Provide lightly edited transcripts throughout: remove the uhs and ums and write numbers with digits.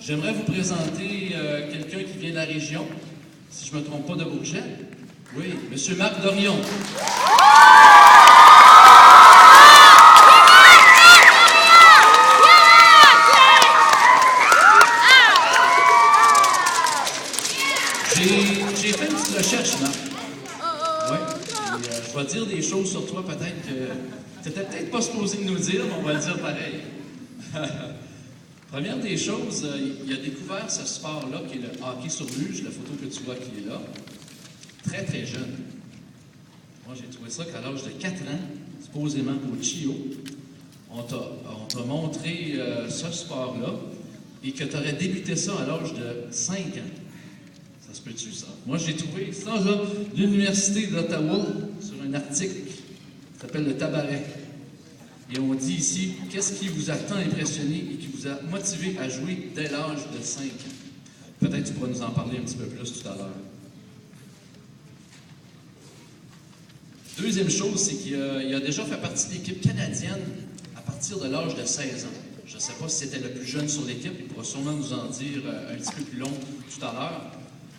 J'aimerais vous présenter quelqu'un qui vient de la région, si je ne me trompe pas, de Bourget. Oui, M. Marc Dorion. J'ai fait une petite recherche, Marc. Oui. Je vais dire des choses sur toi, peut-être que tu n'étais peut-être pas supposé de nous dire, mais on va le dire pareil. Première des choses, il a découvert ce sport-là, qui est le hockey sur luge, la photo que tu vois qui est là, très très jeune. Moi, j'ai trouvé ça qu'à l'âge de 4 ans, supposément au CHIO, on t'a montré ce sport-là et que tu aurais débuté ça à l'âge de 5 ans. Ça se peut-tu, ça? Moi, j'ai trouvé ça, là, l'Université d'Ottawa, sur un article qui s'appelle Le Tabaret. Et on dit ici, qu'est-ce qui vous a tant impressionné et qui vous a motivé à jouer dès l'âge de 5 ans? Peut-être que tu pourras nous en parler un petit peu plus tout à l'heure. Deuxième chose, c'est qu'il a déjà fait partie de l'équipe canadienne à partir de l'âge de 16 ans. Je ne sais pas si c'était le plus jeune sur l'équipe, il pourra sûrement nous en dire un petit peu plus long tout à l'heure,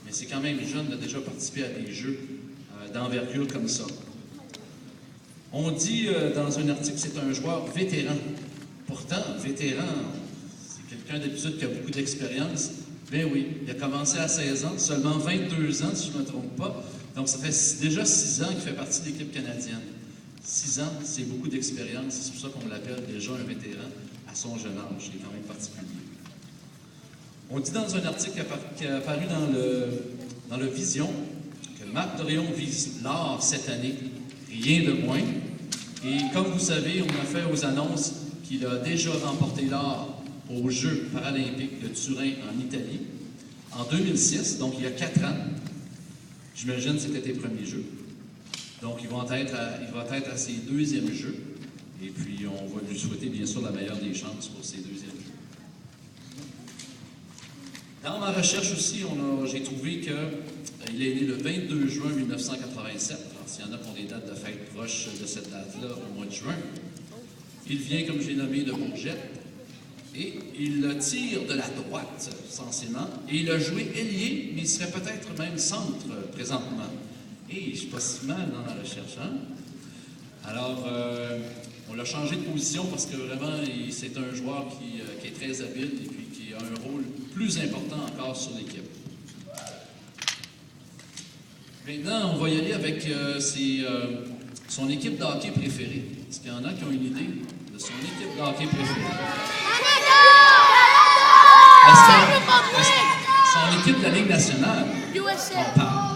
mais c'est quand même jeune de déjà participer à des jeux d'envergure comme ça. On dit dans un article que c'est un joueur vétéran. Pourtant, vétéran, c'est quelqu'un d'habitude qui a beaucoup d'expérience. Ben oui, il a commencé à 16 ans, seulement 22 ans, si je ne me trompe pas. Donc, ça fait déjà 6 ans qu'il fait partie de l'équipe canadienne. 6 ans, c'est beaucoup d'expérience. C'est pour ça qu'on l'appelle déjà un vétéran à son jeune âge. C'est quand même particulier. On dit dans un article qui a apparu dans le Vision que Marc Dorion vise l'or cette année. Rien de moins. Et comme vous savez, on a fait aux annonces qu'il a déjà remporté l'or aux Jeux paralympiques de Turin en Italie en 2006, donc il y a 4 ans. J'imagine que c'était tes premiers Jeux. Donc il va être à ses deuxièmes Jeux. Et puis on va lui souhaiter bien sûr la meilleure des chances pour ses deuxièmes Jeux. Dans ma recherche aussi, j'ai trouvé qu'il est né le 22 juin 1987. Alors, s'il y en a qui ont des dates de fête proches de cette date-là, au mois de juin. Il vient, comme j'ai nommé, de Bourget. Et il tire de la droite, censément. Et il a joué ailier, mais il serait peut-être même centre présentement. Et je ne suis pas si mal dans la recherche, hein? Alors, on l'a changé de position parce que vraiment, c'est un joueur qui est très habile et puis qui a un rôle plus important encore sur l'équipe. Maintenant, on va y aller avec son équipe de hockey préférée. Est-ce qu'il y en a qui ont une idée de son équipe de hockey préférée? Son équipe de la Ligue nationale. On parle.